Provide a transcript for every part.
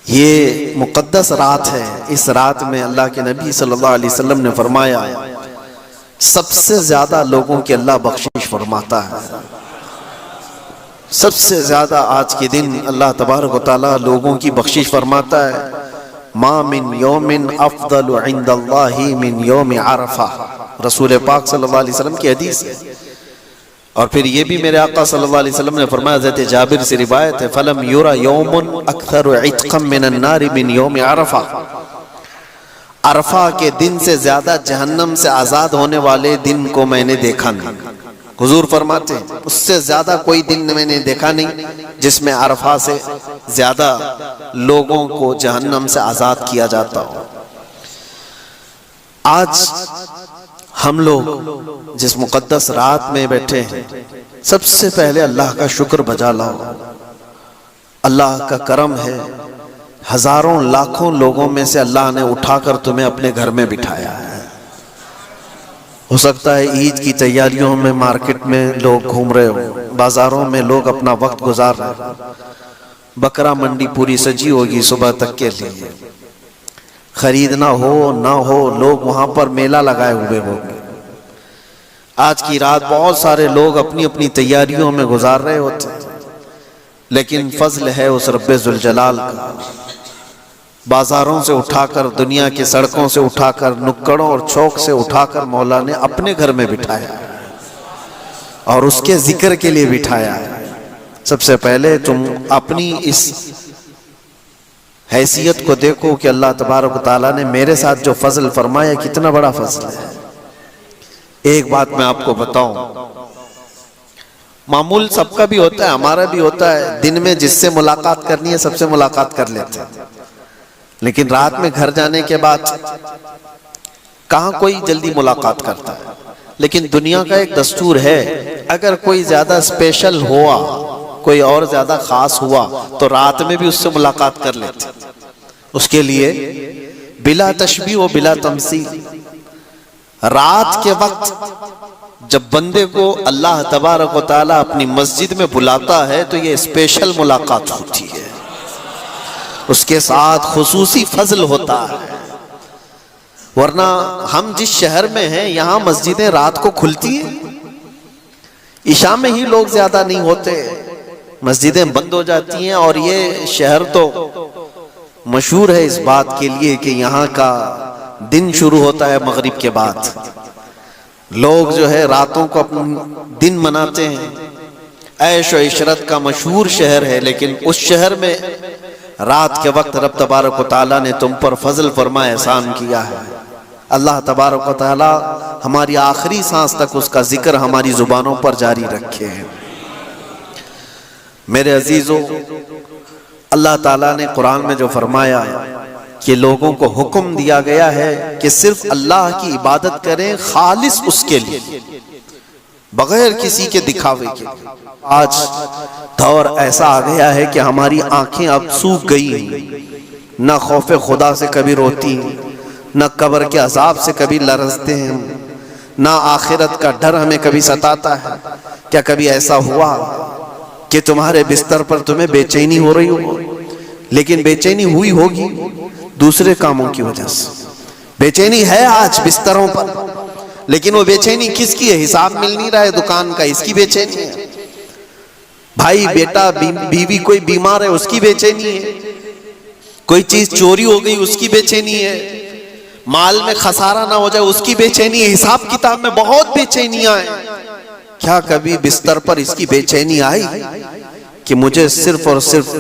یہ مقدس رات ہے. اس رات میں اللہ کے نبی صلی اللہ علیہ وسلم نے فرمایا سب سے زیادہ لوگوں کی اللہ بخشش فرماتا ہے. سب سے زیادہ آج کے دن اللہ تبارک و تعالیٰ لوگوں کی بخشش فرماتا ہے. ما من یوم افضل عند اللہ من یوم عرفہ، رسول پاک صلی اللہ علیہ وسلم کی حدیث ہے. اور پھر یہ بھی میرے آقا صلی اللہ علیہ وسلم نے فرمایا، حضرت جابر سے روایت ہے، فَلَمْ يُرَ يَوْمٌ أَكْثَرُ عِتْقًا مِّنَ النَّارِ مِنْ يَوْمِ عَرَفَةٍ. عرفہ کے دن سے زیادہ جہنم سے آزاد ہونے والے دن کو میں نے دیکھا نہیں. حضور فرماتے ہیں اس سے زیادہ کوئی دن میں نے دیکھا نہیں جس میں عرفہ سے زیادہ لوگوں کو جہنم سے آزاد کیا جاتا ہو. آج ہم لوگ جس مقدس رات میں بیٹھے ہیں، سب سے پہلے اللہ کا شکر بجا لاؤ. اللہ کا کرم ہے، ہزاروں لاکھوں لوگوں میں سے اللہ نے اٹھا کر تمہیں اپنے گھر میں بٹھایا ہے. ہو سکتا ہے عید کی تیاریوں میں مارکیٹ میں لوگ گھوم رہے ہو، بازاروں میں لوگ اپنا وقت گزار رہے ہیں، بکرا منڈی پوری سجی ہوگی صبح تک کے لیے، خریدنا ہو نہ ہو لوگ وہاں پر میلہ لگائے ہوئے ہوں گے. آج کی رات بہت سارے لوگ اپنی اپنی تیاریوں میں گزار رہے ہوتے ہیں، لیکن فضل ہے اس رب ذوالجلال کا. بازاروں سے اٹھا کر، دنیا کی سڑکوں سے اٹھا کر، نکڑوں اور چوک سے اٹھا کر مولا نے اپنے گھر میں بٹھایا اور اس کے ذکر کے لیے بٹھایا. سب سے پہلے تم اپنی اس حیثیت کو دیکھو کہ اللہ تبارک و تعالیٰ نے میرے ساتھ جو فضل فرمایا کتنا بڑا فضل ہے. ایک بات میں آپ کو بتاؤں، معمول سب کا بھی ہوتا ہے، ہمارا بھی ہوتا ہے، دن میں جس سے ملاقات کرنی ہے سب سے ملاقات کر لیتے ہیں، لیکن رات میں گھر جانے کے بعد کہاں کوئی جلدی ملاقات کرتا ہے. لیکن دنیا کا ایک دستور ہے، اگر کوئی زیادہ اسپیشل ہوا، کوئی اور زیادہ خاص ہوا تو رات میں بھی اس سے ملاقات کر لیتے. اس کے لیے بلا تشبیہ و بلا تمثیل رات کے وقت جب بندے کو اللہ تبارک و تعالیٰ اپنی مسجد میں بلاتا ہے تو یہ اسپیشل ملاقات ہوتی ہے، اس کے ساتھ خصوصی فضل ہوتا ہے. ورنہ ہم جس شہر میں ہیں یہاں مسجدیں رات کو کھلتی ہیں، عشاء میں ہی لوگ زیادہ نہیں ہوتے، مسجدیں بند ہو جاتی ہیں. اور یہ شہر تو مشہور ہے اس بات کے لیے کہ یہاں کا دن شروع ہوتا ہے مغرب کے بعد. لوگ جو ہے راتوں کو اپنا دن مناتے ہیں. عیش و عشرت کا مشہور شہر ہے، لیکن اس شہر میں رات کے وقت رب تبارک و تعالیٰ نے تم پر فضل فرما احسان کیا ہے. اللہ تبارک و تعالیٰ ہماری آخری سانس تک اس کا ذکر ہماری زبانوں پر جاری رکھے. میرے عزیزو، اللہ تعالیٰ نے قرآن میں جو فرمایا کہ لوگوں کو حکم دیا گیا ہے کہ صرف اللہ کی عبادت کریں، خالص اس کے لیے، بغیر کسی کے دکھاوے کے. آج دور ایسا آ گیا ہے کہ ہماری آنکھیں اب سوکھ گئی ہیں، نہ خوف خدا سے کبھی روتی ہیں، نہ قبر کے عذاب سے کبھی لرزتے ہیں، نہ آخرت کا ڈر ہمیں کبھی ستاتا ہے. کیا کبھی ایسا ہوا کہ تمہارے بستر پر تمہیں بے چینی ہو رہی ہو؟ لیکن بے چینی ہوئی ہوگی دوسرے کاموں کی وجہ سے. بے چینی ہے آج بستروں پر، لیکن وہ بے چینی کس کی ہے؟ حساب مل نہیں رہا ہے دکان کا، اس کی بے چینی ہے. بھائی بیٹا بیوی کوئی بیمار ہے اس کی بے چینی ہے. کوئی چیز چوری ہو گئی اس کی بے چینی ہے. مال میں خسارہ نہ ہو جائے اس کی بے چینی ہے. حساب کتاب میں بہت بے چینیاں ہیں. کیا کبھی بستر پر اس کی بے چینی آئی کہ مجھے صرف اور صرف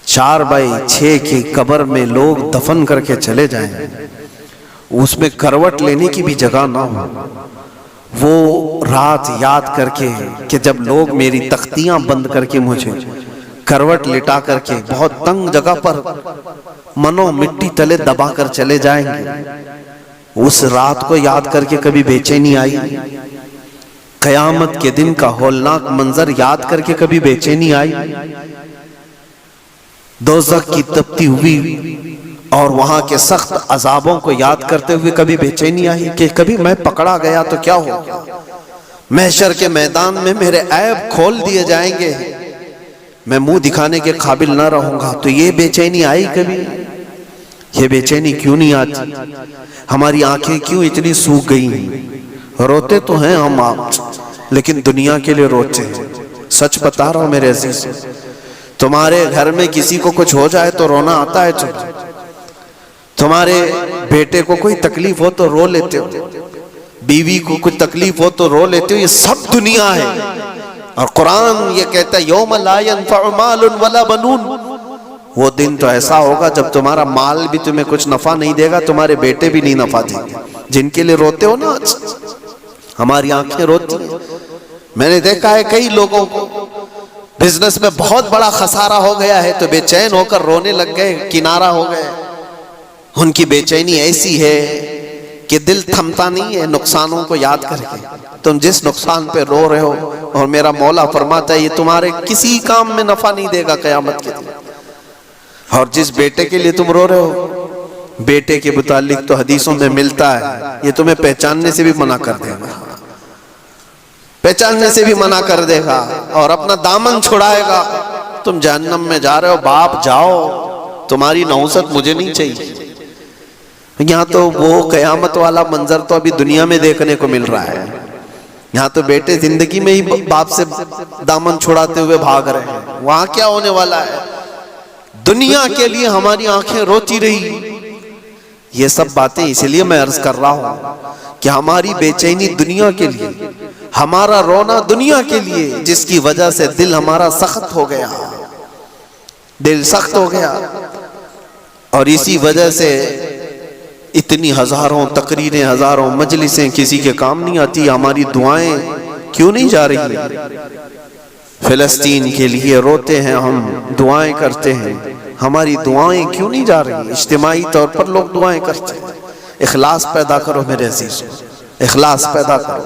4x6 کی قبر میں لوگ دفن کر کے چلے جائیں، اس میں کروٹ لینے کی بھی جگہ نہ ہو؟ وہ رات یاد کر کے کہ جب لوگ میری تختیاں بند کر کے مجھے کروٹ لٹا کر کے بہت تنگ جگہ پر منو مٹی تلے دبا کر چلے جائیں گے، اس رات کو یاد کر کے کبھی بے چینی آئی؟ قیامت کے دن کا ہولناک منظر یاد کر کے کبھی بے چینی آئی؟ دوزخ کی تپتی ہوئی اور وہاں کے سخت عذابوں کو یاد کرتے ہوئے کبھی بے چینی آئی کہ کبھی میں پکڑا گیا تو کیا ہوگا؟ محشر کے میدان میں میرے عیب کھول دیے جائیں گے، میں منہ دکھانے کے قابل نہ رہوں گا تو یہ بے چینی آئی کبھی؟ یہ بے چینی کیوں نہیں آتی؟ ہماری آنکھیں کیوں اتنی سوکھ گئی ہیں؟ روتے تو ہیں ہم آپ، لیکن دنیا کے لیے روتے ہیں۔ سچ بتا رہا ہوں میرے عزیز، تمہارے گھر میں کسی کو کچھ ہو جائے تو رونا آتا ہے تمہارے بیٹے کو کوئی تکلیف ہو تو رو لیتے ہو، بیوی کو کوئی تکلیف ہو تو رو لیتے ہو، یہ سب دنیا ہے۔ اور قرآن یہ کہتا ہے یوم لا ينفع مال ولا بنون، وہ دن تو ایسا ہوگا جب تمہارا مال بھی تمہیں کچھ نفع نہیں دے گا، تمہارے بیٹے بھی نہیں نفع دیں گے۔ جن کے لیے روتے ہو نا آج، ہماری آنکھیں روتی ہیں۔ میں نے دیکھا ہے کئی لوگوں کو بزنس میں بہت بڑا خسارہ ہو گیا ہے تو بے چین ہو کر رونے لگ گئے، کنارہ ہو گئے۔ ان کی بے چینی ایسی ہے کہ دل تھمتا نہیں ہے نقصانوں کو یاد کر کے۔ تم جس نقصان پہ رو رہے ہو، اور میرا مولا فرماتا ہے یہ تمہارے کسی کام میں نفع نہیں دے گا قیامت کے دن۔ اور جس بیٹے کے لیے تم رو رہے ہو، بیٹے کے متعلق تو حدیثوں میں ملتا ہے یہ تمہیں پہچاننے سے بھی منع کر دے گا، پہچاننے سے بھی منع کر دے گا اور اپنا دامن چھڑائے گا۔ تم جہنم میں جا رہے ہو، باپ جاؤ، تمہاری نحوست مجھے نہیں چاہیے۔ یہاں تو وہ قیامت والا منظر تو ابھی دنیا میں دیکھنے کو مل رہا ہے۔ یہاں تو بیٹے زندگی میں ہی باپ سے دامن چھڑاتے ہوئے بھاگ رہے ہیں، وہاں کیا ہونے والا ہے؟ دنیا کے لیے ہماری آنکھیں روتی رہی۔ یہ سب باتیں اس لیے میں عرض کر رہا ہوں کہ ہماری بے چینی دنیا کے لیے، ہمارا رونا دنیا کے لیے، جس کی وجہ سے دل ہمارا سخت ہو گیا، دل سخت ہو گیا۔ اور اسی وجہ سے اتنی ہزاروں تقریریں، ہزاروں مجلسیں کسی کے کام نہیں آتی۔ ہماری دعائیں کیوں نہیں جا رہی ہیں؟ فلسطین کے لیے روتے ہیں ہم، دعائیں کرتے ہیں، ہماری دعائیں کیوں نہیں جا رہی؟ اجتماعی طور پر لوگ دعائیں کرتے ہیں۔ اخلاص پیدا کرو میرے عزیزوں، اخلاص پیدا کرو۔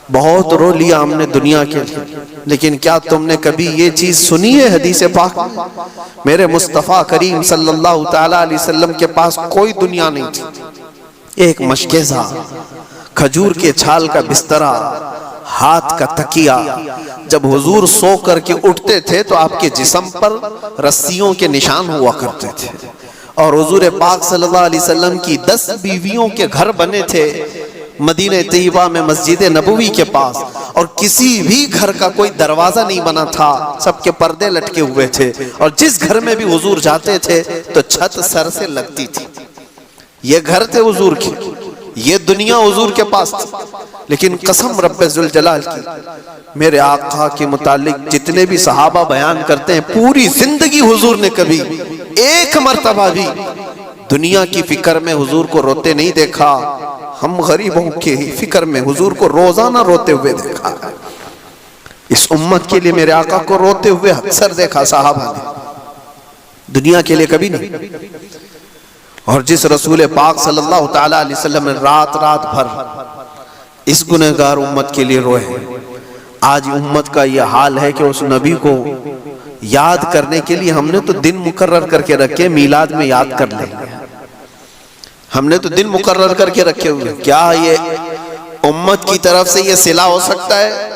بہت رو لیا ہم نے دنیا کے لیے، لیکن کیا تم نے کبھی یہ چیز سنی ہے حدیث پاک میں؟ میرے مصطفیٰ کریم صلی اللہ تعالیٰ علیہ وسلم کے پاس کوئی دنیا نہیں تھی۔ ایک مشکیزہ، کھجور کے چھال کا بسترا، ہاتھ کا تکیہ۔ جب حضور سو کر کے اٹھتے تھے تو آپ کے جسم پر رسیوں کے نشان ہوا کرتے تھے۔ اور حضور پاک صلی اللہ علیہ وسلم کی 10 بیویوں کے گھر بنے تھے مدینہ طیبہ میں مسجد نبوی کے پاس، اور کسی بھی گھر کا کوئی دروازہ نہیں بنا تھا، سب کے پردے لٹکے ہوئے تھے۔ اور جس گھر میں بھی حضور جاتے تھے تو چھت سر سے لگتی تھی۔ یہ گھر تھے حضور کے، یہ دنیا حضور کے پاس تھی۔ لیکن قسم رب ذوالجلال کی، میرے آقا کے متعلق جتنے بھی صحابہ بیان کرتے ہیں، پوری زندگی حضور نے کبھی ایک مرتبہ بھی دنیا کی فکر میں حضور کو روتے نہیں دیکھا۔ ہم غریبوں کی فکر میں حضور کو روزانہ روتے ہوئے دیکھا ہے۔ اس امت کے لیے میرے آقا کو روتے ہوئے اکثر دیکھا صحابہ نے، دنیا کے لیے کبھی نہیں۔ اور جس رسول پاک صلی اللہ تعالیٰ علیہ وسلم نے رات رات بھر اس گنہگار امت کے لیے روئے، آج امت کا یہ حال ہے کہ اس نبی کو یاد کرنے کے لیے ہم نے تو دن مقرر کر کے رکھے، میلاد میں یاد کر لیں گے۔ ہم نے تو دن مقرر کر کے رکھے ہوئے، کیا یہ امت کی طرف سے یہ صلہ ہو سکتا ہے؟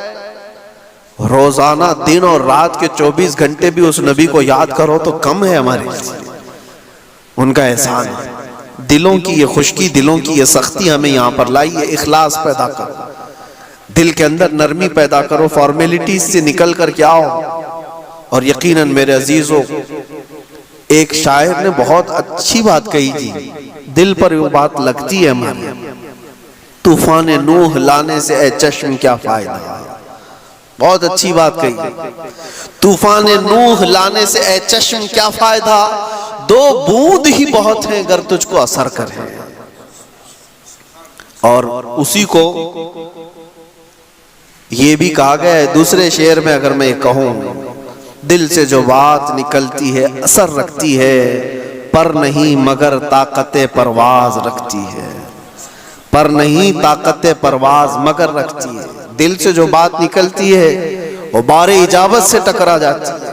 روزانہ دن اور رات کے 24 گھنٹے بھی اس نبی کو یاد کرو تو کم ہے ہمارے لیے۔ ان کا احسان ہے۔ دلوں کی یہ خشکی، دلوں کی یہ سختی ہمیں یہاں پر لائی ہے۔ اخلاص پیدا کرو، دل کے اندر نرمی پیدا کرو، فارمیلٹیز سے نکل کر کے آؤ۔ اور یقیناً میرے عزیزوں، ایک شاعر نے بہت اچھی بات کہی تھی، دل پر وہ بات لگتی ہے ہمارے۔ طوفان نوح لانے سے اے چشم کیا فائدہ، بہت اچھی بات کہی۔ طوفان نوح لانے سے اے چشم کیا فائدہ، 2 بوند ہی بہت ہیں گر تجھ کو اثر کرے۔ اور اسی کو یہ بھی کہا گیا ہے دوسرے شعر میں، اگر میں کہوں، دل سے جو بات نکلتی ہے اثر رکھتی ہے، پر نہیں مگر طاقت پرواز رکھتی ہے، پر نہیں طاقت پرواز مگر رکھتی ہے۔ دل سے جو بات نکلتی ہے وہ بار اجابت سے ٹکرا جاتی ہے۔